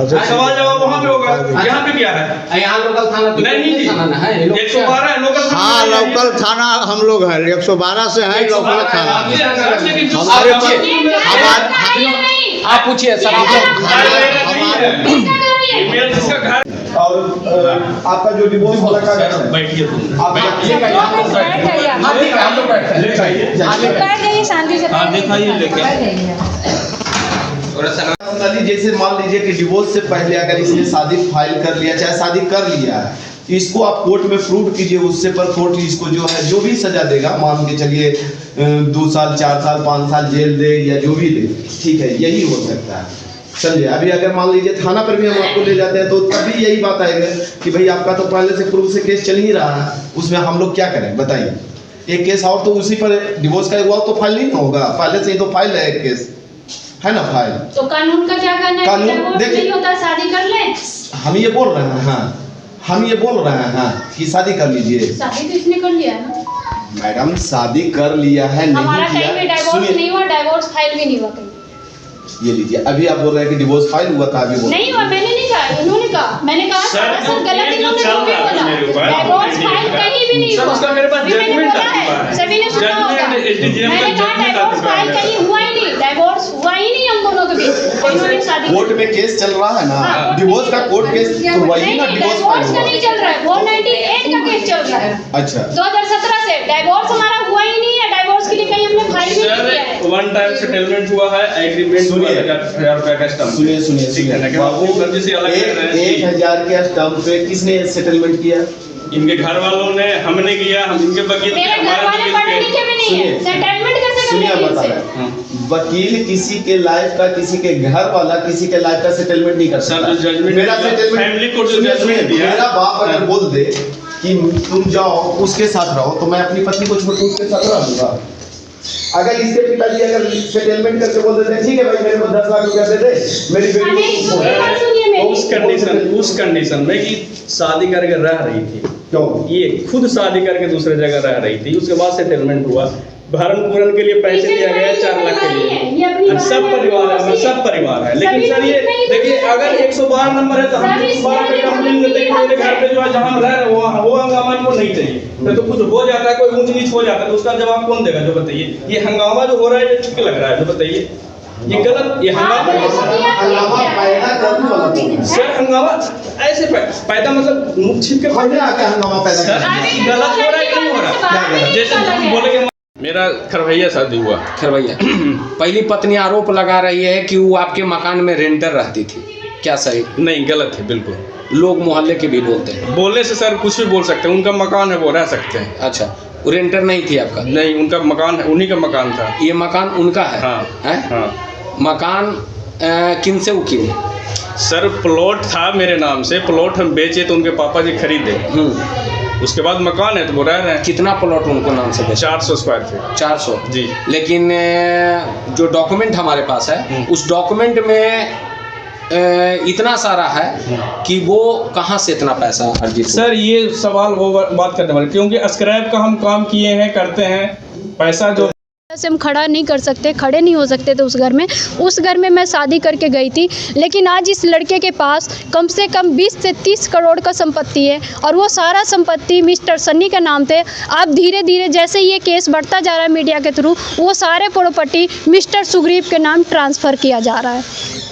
सवाल जवाब वहाँ पे होगा, यहाँ पे क्या है? यहाँ लोकल थाना नहीं, थाना है 112 है लोकल थाना। हाँ लोकल थाना हम लोग हैं, 112 से है लोकल थाना। हमारे आप पूछिए सर, और आपका जो डिवोर्स वाला का बैठिए तुम, आप बैठ जाइए शांति से। हाँ दिखाइए लेके। जैसे मान लीजिए कि डिवोर्स से पहले अगर इसने शादी फाइल कर लिया, चाहे शादी कर लिया है, इसको आप कोर्ट में प्रूव कीजिए, उससे पर कोर्ट इसको जो है जो भी सजा देगा, मान के चलिए 2 साल 4 साल 5 साल जेल दे या जो भी दे, ठीक है, यही हो सकता है। चलिए अभी अगर मान लीजिए थाना पर भी हम आपको ले जाते हैं तो तभी यही बात आएगा कि भाई आपका तो पहले से प्रूफ से केस चल ही रहा है, उसमें हम लोग क्या करें बताइए। एक केस और तो उसी पर डिवोर्स का हुआ तो फाइल नहीं होगा, पहले से ही तो फाइल है एक केस, है ना फाइल। तो कानून का क्या करना है? कानून देखिए होता शादी कर ले। हम ये बोल रहे हैं, हाँ हम ये बोल रहे हैं हाँ कि शादी कर लीजिए। शादी तो इसने कर लिया है ना मैडम, शादी कर लिया है नहीं हमारा किया, कहीं पे डाइवोर्स नहीं हुआ, डाइवोर्स फाइल भी नहीं हुआ कहीं। ये लीजिए, अभी आप बोल रहे हैं कि डिवोर्स फाइल हुआ था, अभी नहीं हुआ, मैंने नहीं कहा, इन्होंने कहा, मैंने कहा सर गलत इन्होंने जो भी बोला, डाइवोर्स फाइल कहीं भी नहीं हुआ। उसका मेरे पास जजमेंट आ चुका है, सभी ने सुना होगा, मैंने कहा डाइवोर्स फाइल कहीं हुआ ही नहीं, डाइवोर्स हुआ ही नहीं हम दोनों के बीच। इन्होंने शादी कोर्ट में केस चल रहा है ना, डिवोर्स का कोर्ट केस तो वही ना, डिवोर्स डाइवोर्स का नहीं चल रहा है, 498 का केस चल रहा है। अच्छा 2017 से डाइवोर्स हमारा हुआ ही नहीं है, डाइवोर्स के लिए कहीं हमने फाइल भी नहीं किया है। वन टाइम सेटलमेंट हुआ है, एग्रीमेंट हुआ है 1000 रुपए का स्टैम्प। सुनिए बाबू, 1000 के स्टैम्प पे किसने सेटलमेंट किया? इनके घर वालों ने, हमने किया, हम इनके वकील मेरे घर वाले पढ़े लिखे भी नहीं है, सेटलमेंट कैसे सुनिए करेंगे बता इनसे? रहे हैं, वकील किसी के लाइफ का, किसी के घर वाला किसी के लाइफ का सेटलमेंट नहीं कर सकता। जजमेंट मेरा सेटलमेंट, फैमिली कोर्ट जो जजमेंट दिया, मेरा बाप अगर बोल दे कि तुम जाओ उसके साथ रहो तो मैं अपनी पत्नी को छोड़ के उसके साथ रहूंगा। अगर इसके पिताजी अगर सेटलमेंट करके बोल देते ठीक है भाई मेरे को 10 लाख रुपया दे दे, मेरी बेटी को उस कंडीशन में कि शादी करके रह रही थी, क्यों ये खुद शादी करके दूसरे जगह रह रही थी, उसके बाद सेटलमेंट हुआ, भरण पूरण के लिए पैसे दिया गया 4 लाख के लिए, सब परिवार है, सब परिवार है। लेकिन सर ये देखिए अगर 112 नंबर है तो हम 112 पे कंप्लेन करते हैं मेरे घर पे जो है जहाँ रह रहे वो हंगामा इनको नहीं चाहिए, तो कुछ हो जाता है, कोई ऊंच नीच हो जाता है तो उसका जवाब कौन देगा? जो बताइए, ये हंगामा जो हो रहा है ये ठीक लग रहा है? जो बताइए ये गलत, ये हंगामा पैदा करने वाला सर, हंगामा ऐसे पैदा मतलब मुख छिप के हंगामा पैदा गलत हो रहा है कि नहीं हो रहा? जैसे बोलेंगे मेरा खरवैया शादी हुआ, खरवैया पहली पत्नी आरोप लगा रही है कि वो आपके मकान में रेंटर रहती थी, क्या सही? नहीं गलत है बिल्कुल। लोग मोहल्ले के भी बोलते हैं। बोलने से सर कुछ भी बोल सकते हैं, उनका मकान है वो रह सकते हैं। अच्छा, वो रेंटर नहीं थी आपका? नहीं, उनका मकान है, उन्हीं का मकान था। ये मकान उनका है? हाँ है? हाँ। मकान किन से उकील? सर प्लॉट था मेरे नाम से, प्लॉट हम बेचे तो उनके पापा जी खरीदे, उसके बाद मकान है तो वो रह रहे हैं। कितना प्लॉट उनको नाम से? 400 स्क्वायर फीट। 400 जी। लेकिन जो डॉक्यूमेंट हमारे पास है उस डॉक्यूमेंट में इतना सारा है कि वो कहाँ से इतना पैसा अर्जित? सर ये सवाल वो बात करने वाले, क्योंकि स्क्रैप का हम काम किए हैं, करते हैं, पैसा जो से हम खड़ा नहीं कर सकते, खड़े नहीं हो सकते थे उस घर में मैं शादी करके गई थी। लेकिन आज इस लड़के के पास कम से कम 20 से 30 करोड़ का संपत्ति है और वो सारा संपत्ति मिस्टर सन्नी के नाम थे। अब धीरे धीरे जैसे ये केस बढ़ता जा रहा है मीडिया के थ्रू, वो सारे प्रॉपर्टी मिस्टर सुग्रीव के नाम ट्रांसफ़र किया जा रहा है।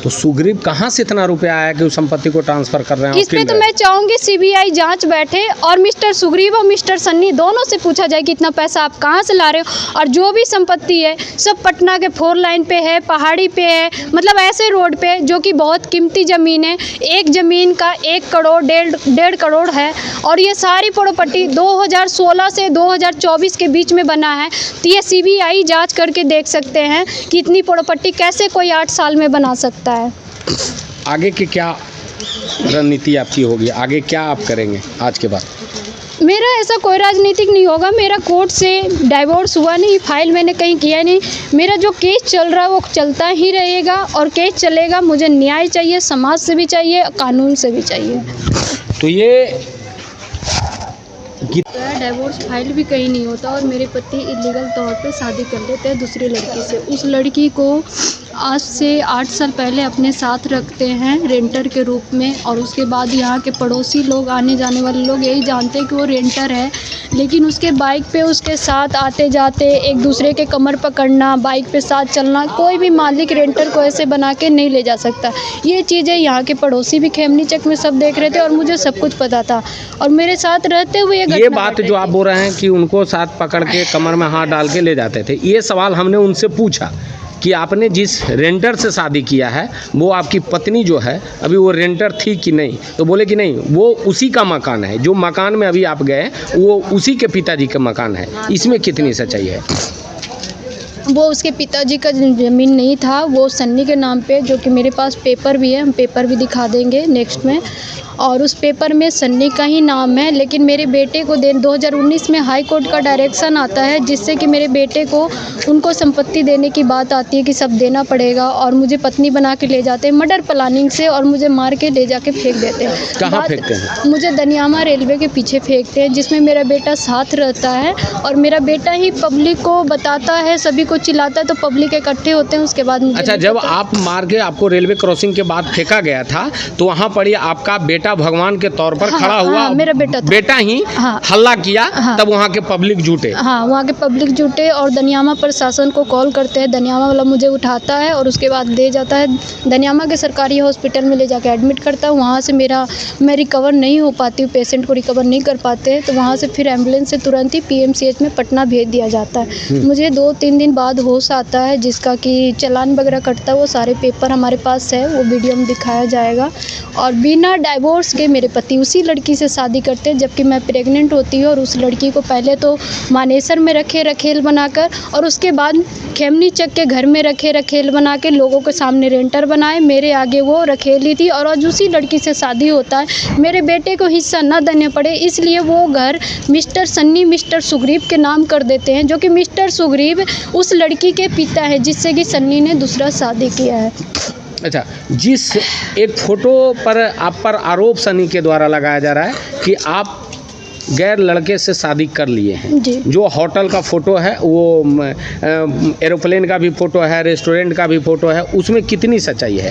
तो सुग्रीव कहाँ से इतना रुपया आया कि उस संपत्ति को ट्रांसफर कर रहे हैं? इस पे तो मैं चाहूँगी सीबीआई जांच बैठे और मिस्टर सुग्रीव और मिस्टर सन्नी दोनों से पूछा जाए कि इतना पैसा आप कहाँ से ला रहे हो, और जो भी संपत्ति है सब पटना के 4 लाइन पे है, पहाड़ी पे है, मतलब ऐसे रोड पे जो कि बहुत कीमती ज़मीन है। एक ज़मीन का 1 करोड़ 1.5 करोड़ है और ये सारी प्रॉपर्टी 2016 से 2024 के बीच में बना है। तो ये सीबीआई जांच करके देख सकते हैं कि इतनी प्रॉपर्टी कैसे कोई 8 साल में बना सकता है। आगे की क्या रणनीति आपकी होगी? आगे क्या आप करेंगे आज के बाद? मेरा ऐसा कोई राजनीतिक नहीं होगा। मेरा कोर्ट से डाइवोर्स हुआ नहीं, फाइल मैंने कहीं किया नहीं। मेरा जो केस चल रहा है वो चलता ही रहेगा और केस चलेगा। मुझे न्याय चाहिए, समाज से भी चाहिए, कानून से भी चाहिए। तो ये डाइवोर्स फाइल भी कहीं नहीं होता और मेरे पति इलीगल तौर पे शादी कर लेते हैं दूसरी लड़की से। उस लड़की को आज से 8 साल पहले अपने साथ रखते हैं रेंटर के रूप में, और उसके बाद यहाँ के पड़ोसी लोग, आने जाने वाले लोग यही जानते हैं कि वो रेंटर है। लेकिन उसके बाइक पे उसके साथ आते जाते एक दूसरे के कमर पकड़ना, बाइक पे साथ चलना, कोई भी मालिक रेंटर को ऐसे बना के नहीं ले जा सकता। ये चीज़ें यहाँ के पड़ोसी भी खेमनी चक में सब देख रहे थे और मुझे सब कुछ पता था, और मेरे साथ रहते हुए ये बात जो आप बोल रहे हैं कि उनको साथ पकड़ के कमर में हाथ डाल के ले जाते थे, ये सवाल हमने उनसे पूछा कि आपने जिस रेंटर से शादी किया है वो आपकी पत्नी जो है अभी वो रेंटर थी कि नहीं, तो बोले कि नहीं, वो उसी का मकान है, जो मकान में अभी आप गए वो उसी के पिताजी का मकान है। इसमें कितनी सच्चाई है? वो उसके पिताजी का ज़मीन नहीं था, वो सन्नी के नाम पे, जो कि मेरे पास पेपर भी है, हम पेपर भी दिखा देंगे नेक्स्ट में, और उस पेपर में सन्नी का ही नाम है। लेकिन मेरे बेटे को 2019 में हाई कोर्ट का डायरेक्शन आता है जिससे कि मेरे बेटे को उनको संपत्ति देने की बात आती है कि सब देना पड़ेगा, और मुझे पत्नी बना के ले जाते हैं मर्डर प्लानिंग से, और मुझे मार के ले जाके फेंक देते हैं। कहाँ फेंकते हैं? मुझे दनियामा रेलवे के पीछे फेंकते हैं, जिसमें मेरा बेटा साथ रहता है, और मेरा बेटा ही पब्लिक को बताता है, सभी को चिल्लाता है, तो पब्लिक इकट्ठे होते हैं। उसके बाद अच्छा, जब आप मार के आपको रेलवे क्रॉसिंग के बाद फेंका गया था तो वहाँ पर आपका बेटा भगवान के तौर पर खड़ा हुआ, मेरा बेटा था। बेटा ही हल्ला किया, तब वहाँ के पब्लिक जुटे। हाँ, वहाँ के पब्लिक जुटे और दनियामा प्रशासन को कॉल करते हैं, दनियामा वाला मुझे उठाता है और उसके बाद ले जाता है दनियामा के सरकारी हॉस्पिटल में, ले जाकर एडमिट करता हूँ। वहाँ से मैं रिकवर नहीं हो पाती हूँ, पेशेंट को रिकवर नहीं कर पाते, तो वहाँ से फिर एम्बुलेंस से तुरंत ही PMCH में पटना भेज दिया जाता है। मुझे 2-3 दिन बाद होश आता है, जिसका कि चालान वगैरह कटता है, वो सारे पेपर हमारे पास है, वो वीडियो में दिखाया जाएगा। और बिना डाइवोर्स के मेरे पति उसी लड़की से शादी करते हैं, जबकि मैं प्रेग्नेंट होती हूँ, और उस लड़की को पहले तो मानेसर में रखे रखेल बनाकर, और उसके बाद खेमनी चक के घर में रखे रखेल बना के लोगों के सामने रेंटर बनाए, मेरे आगे वो रखेली थी, और आज उसी लड़की से शादी होता है। मेरे बेटे को हिस्सा न देने पड़े इसलिए वो घर मिस्टर सन्नी मिस्टर सुग्रीव के नाम कर देते हैं, जो कि मिस्टर सुग्रीव उस लड़की के पिता है जिससे कि सन्नी ने दूसरा शादी किया है। अच्छा, जिस एक फ़ोटो पर आप पर आरोप सनी के द्वारा लगाया जा रहा है कि आप गैर लड़के से शादी कर लिए हैं, जो होटल का फ़ोटो है, वो एरोप्लेन का भी फ़ोटो है, रेस्टोरेंट का भी फ़ोटो है, उसमें कितनी सच्चाई है?